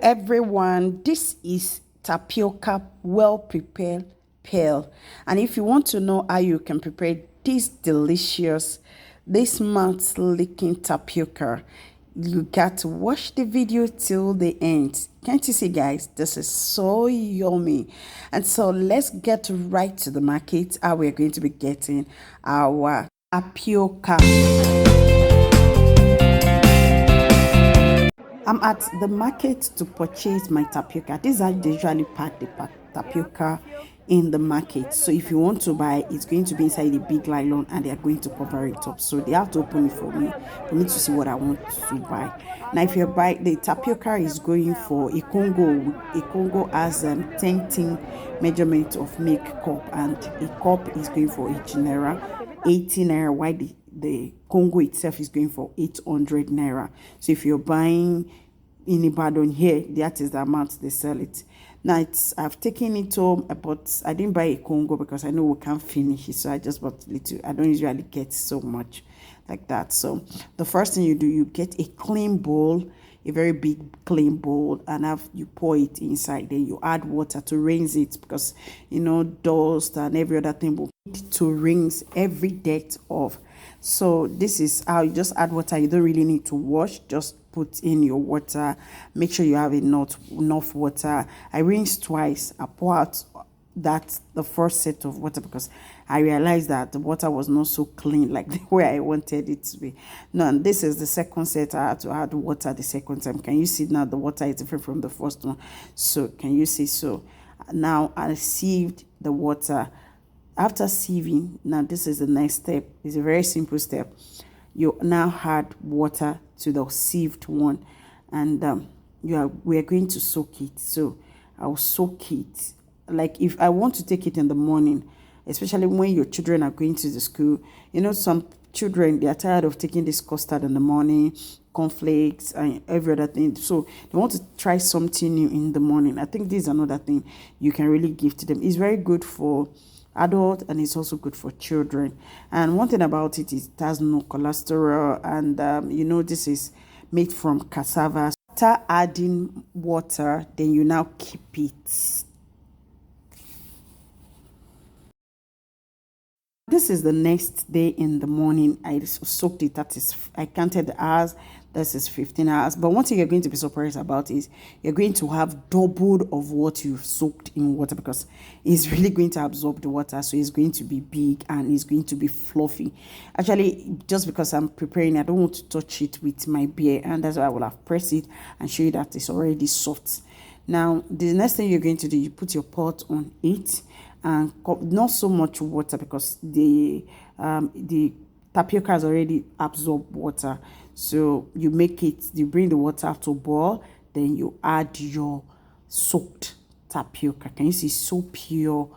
everyone, this is Tapioca well prepared pearl, and if you want to know how you can prepare this mouth licking tapioca, you got to watch the video till the end. Can't you see, guys? This is so yummy. And so let's get right to the market. How we're going to be getting our tapioca. I'm at the market to purchase my tapioca. These are usually pack the tapioca in the market. So if you want to buy, it's going to be inside a big nylon and they are going to cover it up. So they have to open it for me to see what I want to buy. Now, if you buy the tapioca, is going for a Congo. A Congo has 10 measurement of milk cup, and a cup is going for 18 naira, while the Congo itself is going for 800 naira. So if you're buying in Ibadan here, that is the amount they sell it. Now I've taken it home, but I didn't buy a Congo because I know we can't finish it. So I just bought little. I don't usually get so much like that. So the first thing you do, you get a clean bowl, a very big clean bowl, and you pour it inside. Then you add water to rinse it, because dust and every other thing will need to rinse every dirt off. So this is how you just add water. You don't really need to wash, just put in your water. Make sure you have enough water. I rinse twice. I pour out the first set of water because I realized that the water was not so clean like the way I wanted it to be. No, and this is the second set. I had to add water the second time. Can you see now the water is different from the first one? So can you see? So now I sieved the water. After sieving, now this is the next step. It's a very simple step. You now add water to the sieved one, and we are going to soak it. So I'll soak it. Like if I want to take it in the morning, especially when your children are going to the school, some children, they are tired of taking this custard in the morning, cornflakes and every other thing. So they want to try something new in the morning. I think this is another thing you can really give to them. It's very good for adult, and it's also good for children. And one thing about it is it has no cholesterol, and this is made from cassava. After adding water, then you now keep it. This is the next day in the morning. I soaked it. I counted the hours. This is 15 hours. But one thing you're going to be surprised about is you're going to have doubled of what you've soaked in water, because it's really going to absorb the water. So it's going to be big and it's going to be fluffy. Actually, just because I'm preparing, I don't want to touch it with my bare, and that's why I will have pressed it and show you that it's already soft. Now, the next thing you're going to do, you put your pot on it, and not so much water because the tapioca has already absorbed water. So you bring the water to boil, then you add your soaked tapioca. Can you see? So pure,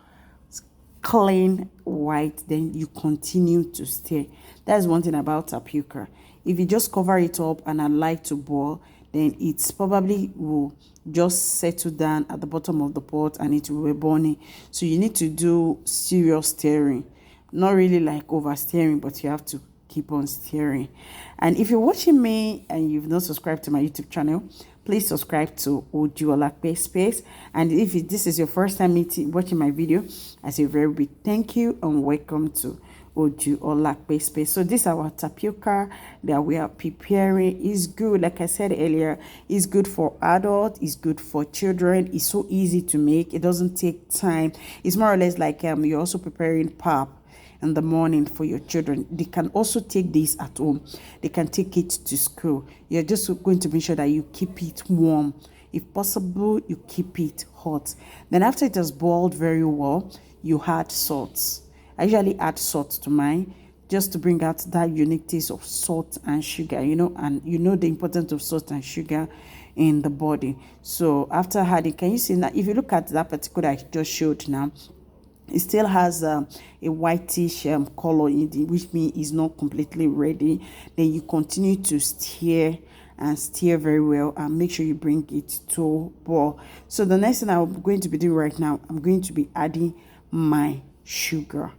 clean, white. Then you continue to stir. That's one thing about tapioca. If you just cover it up and allow it to boil, then it's probably will just settle down at the bottom of the pot and it will be burning. So you need to do serious stirring. Not really like over stirring, but you have to keep on stirring. And if you're watching me and you've not subscribed to my YouTube channel, please subscribe to Tapiocapearls. And if this is your first time watching my video, I say a very big thank you and welcome to Tapiocapearls. So this is our tapioca that we are preparing. Is good, like I said earlier, it's good for adults, it's good for children. It's so easy to make. It doesn't take time. It's more or less like you're also preparing pap in the morning for your children. They can also take this at home. They can take it to school. You're just going to make sure that you keep it warm. If possible, you keep it hot. Then after it has boiled very well, you add salt. I usually add salt to mine just to bring out that unique taste of salt and sugar, and the importance of salt and sugar in the body. So after adding, can you see now, if you look at that particular I just showed now, it still has a whitish color in it, which means it's not completely ready. Then you continue to stir and stir very well and make sure you bring it to boil. So the next thing I'm going to be doing right now, I'm going to be adding my sugar.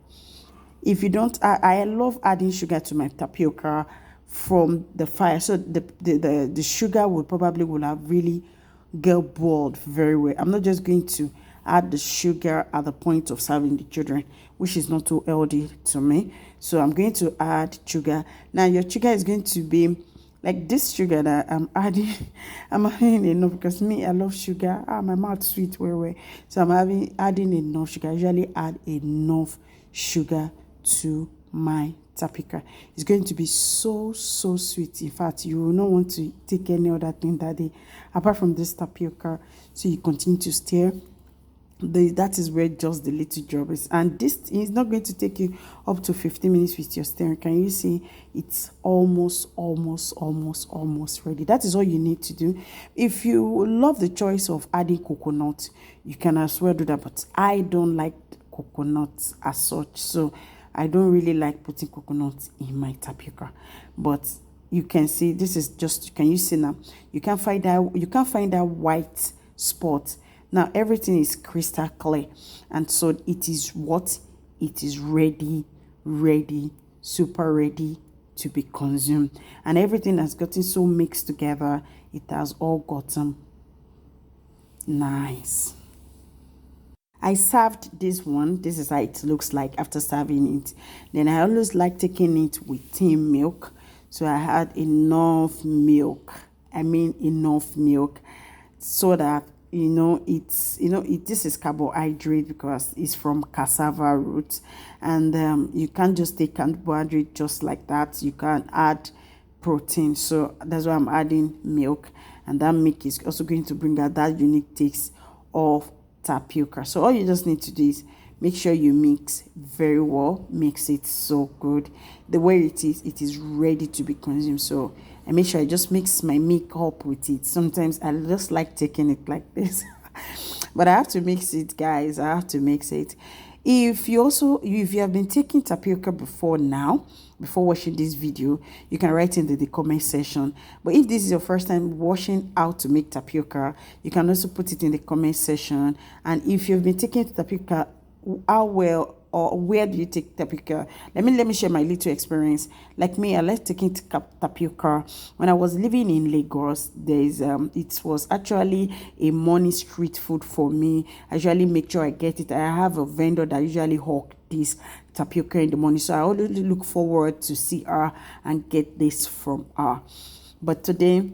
If you don't, I love adding sugar to my tapioca from the fire. So the sugar will have really get boiled very well. I'm not just going to add the sugar at the point of serving the children, which is not too healthy to me. So I'm going to add sugar. Now your sugar is going to be like this sugar that I'm adding. I'm adding enough because me, I love sugar. My mouth sweet very. So I'm adding enough sugar. I usually add enough sugar to my tapioca. It's going to be so sweet. In fact, you will not want to take any other thing that day apart from this tapioca. So you continue to stir. That is where just the little job is, and this is not going to take you up to 15 minutes with your stirring. Can you see it's almost ready? That is all you need to do. If you love the choice of adding coconut, you can as well do that, but I don't like coconut as such, so I don't really like putting coconut in my tapioca. But you can see this is just, can you see now? You can't find that white spot. Now everything is crystal clear, and so it is what it is ready, super ready to be consumed. And everything has gotten so mixed together, it has all gotten nice. I served this one. This is how it looks like after serving it. Then I always like taking it with thin milk. So I had enough milk. Enough milk so that this is carbohydrate because it's from cassava roots, and you can't just take carbohydrate just like that. You can add protein, so that's why I'm adding milk, and that milk is also going to bring out that unique taste of tapioca. So all you just need to do is make sure you mix very well, mix it so good. The way it is ready to be consumed. So I make sure I just mix my milk up with it. Sometimes I just like taking it like this. But I have to mix it, guys. I have to mix it. If you have been taking tapioca before watching this video, you can write in the comment section. But if this is your first time watching how to make tapioca, you can also put it in the comment section. And if you've been taking tapioca, how well or where do you take tapioca? Let me share my little experience. Like me, I like taking tapioca. When I was living in Lagos, it was actually a morning street food for me. I usually make sure I get it. I have a vendor that usually hawk this tapioca in the morning, so I always look forward to see her and get this from her. But today,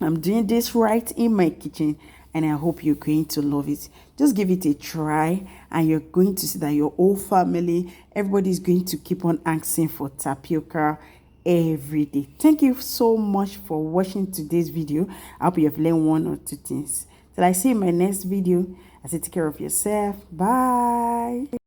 I'm doing this right in my kitchen, and I hope you're going to love it. Just give it a try, and you're going to see that your whole family, everybody is going to keep on asking for tapioca every day. Thank you so much for watching today's video. I hope you have learned one or two things. Till I see you in my next video, I say take care of yourself. Bye.